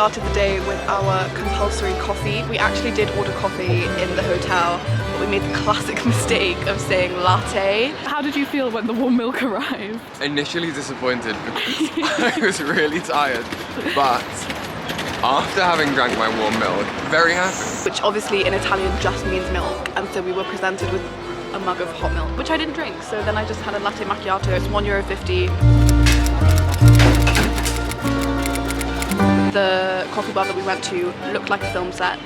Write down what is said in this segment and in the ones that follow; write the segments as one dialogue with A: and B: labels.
A: started the day with our compulsory coffee. We actually did order coffee in the hotel, but we made the classic mistake of saying latte. How did you feel when the warm milk arrived?
B: Initially disappointed because I was really tired, but after having drank my warm milk, very happy.
A: Which obviously in Italian just means milk, and so we were presented with a mug of hot milk, which I didn't drink, so then I just had a latte macchiato. It's €1.50. The coffee bar that we went to looked like a film set.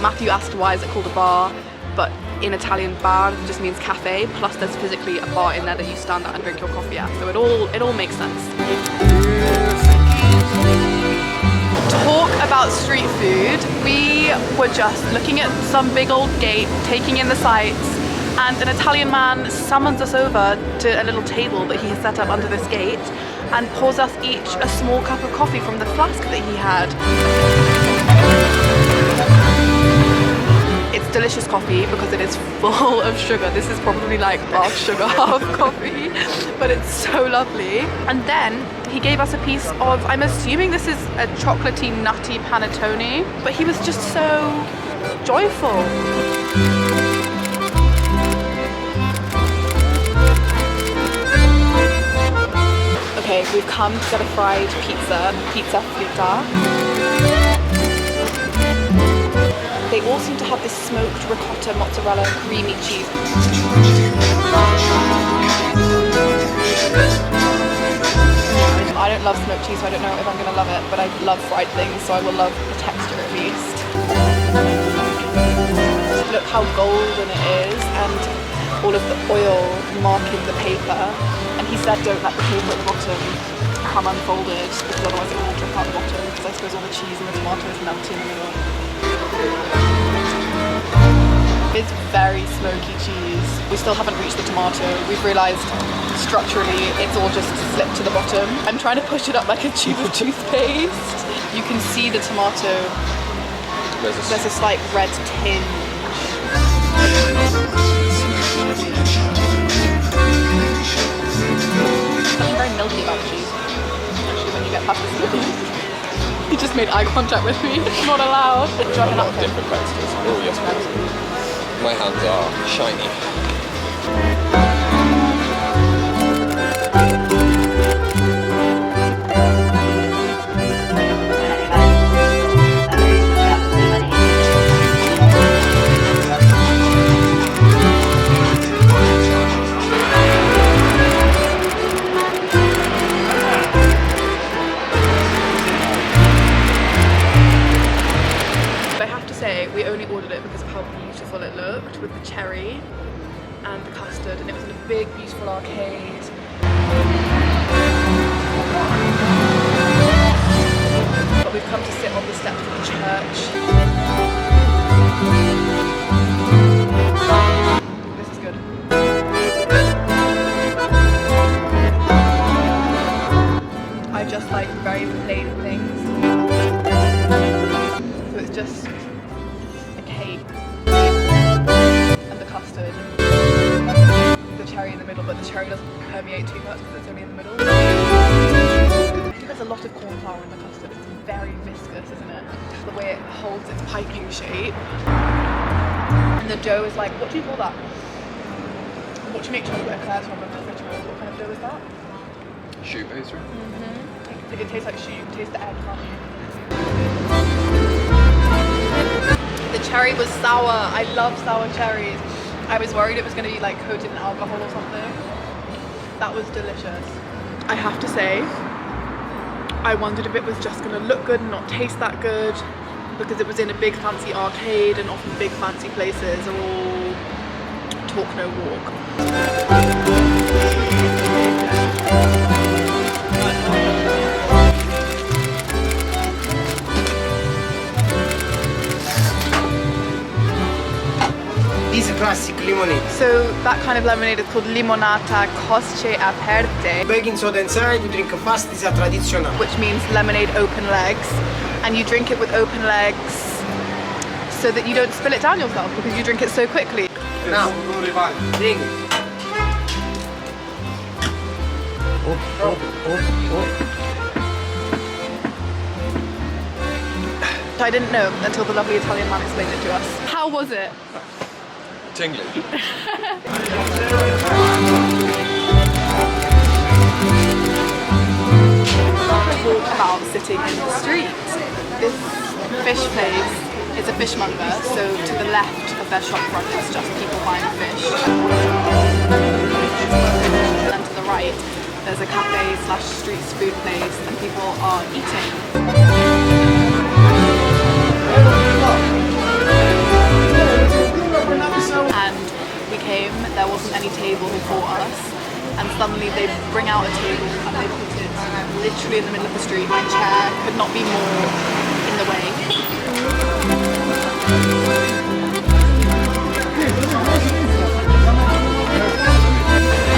A: Matthew asked why is it called a bar, but in Italian bar just means cafe, plus there's physically a bar in there that you stand at and drink your coffee at, so it all makes sense. Talk about street food. We were just looking at some big old gate, taking in the sights, and an Italian man summons us over to a little table that he has set up under this gate and pours us each a small cup of coffee from the flask that he had. It's delicious coffee because it is full of sugar. This is probably like half sugar, half coffee, but it's so lovely. And then he gave us a piece of, I'm assuming this is a chocolatey, nutty panettone, but he was just so joyful. Okay, we've come to get a fried pizza fritta. They all seem to have this smoked ricotta, mozzarella, creamy cheese. I don't love smoked cheese, so I don't know if I'm gonna love it, but I love fried things, so I will love the texture at least. Look how golden it is, and all of the oil marking the paper. And he said don't let the paper at the bottom come unfolded, because otherwise it will drip out the bottom, because I suppose all the cheese and the tomatoes melt in the middle. It's very smoky cheese. We still haven't reached the tomato. We've realised structurally it's all just slipped to the bottom. I'm trying to push it up like a tube of toothpaste. You can see the tomato. There's a slight red tinge. Something very milky about cheese. Actually, when you get past the skin. He just made eye contact with me. Not allowed.
B: A lot of different textures. Oh yes, please. My hands are shiny.
A: We only ordered it because of how beautiful it looked, with the cherry and the custard, and it was in a big beautiful arcade. But we've come to sit on the steps of the church. This is good. I just like very plain things. So it's just the cherry in the middle, but the cherry doesn't permeate too much because it's only in the middle. I think there's a lot of corn flour in the custard. It's very viscous, isn't it? The way it holds its piping shape. And the dough is like, what do you call that? What do you make chocolate eclairs from in the refrigerator? What kind of dough is that?
B: Choux pastry?
A: Mm-hmm. It tastes like choux. You can taste the egg, can't you? The cherry was sour. I love sour cherries. I was worried it was going to be like coated in alcohol or something. That was delicious. I have to say, I wondered if it was just going to look good and not taste that good, because it was in a big fancy arcade, and often big fancy places are all talk no walk.
C: This is classic lemonade.
A: So that kind of lemonade is called limonata cosce aperte.
C: Baking soda inside, you drink fast, this is a traditional.
A: Which means lemonade open legs. And you drink it with open legs so that you don't spill it down yourself because you drink it so quickly.
C: Now, drink.
A: I didn't know until the lovely Italian man explained it to us. How was it?
B: Tingly.
A: Talk about sitting in the street. This fish place is a fishmonger, so to the left of their shop front it's just people buying fish. And then to the right there's a cafe slash street food place and people are eating. And we came, there wasn't any table for us, and suddenly they bring out a table and they put it literally in the middle of the street. My chair could not be more in the way.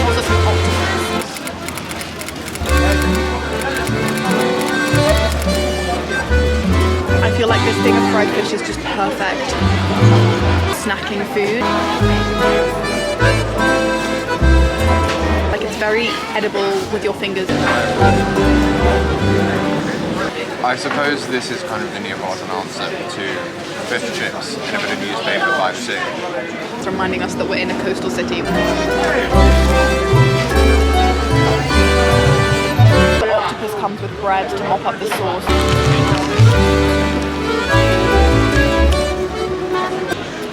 A: Also some octopus. I feel like this thing of fried fish is just perfect snacking food. Like it's very edible with your fingers.
B: I suppose this is kind of the Neapolitan answer to fish and chips in a bit of newspaper by the sea.
A: It's reminding us that we're in a coastal city. The octopus comes with bread to mop up the sauce.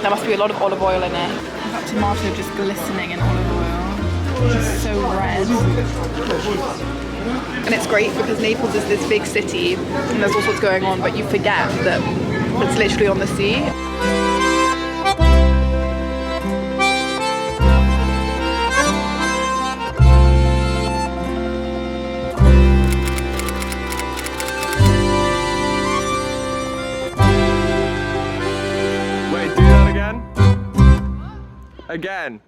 A: There must be a lot of olive oil in it. That tomato just glistening in olive oil. It's so red. And it's great because Naples is this big city and there's all sorts going on, but you forget that it's literally on the sea.
B: Wait, do that again? Again.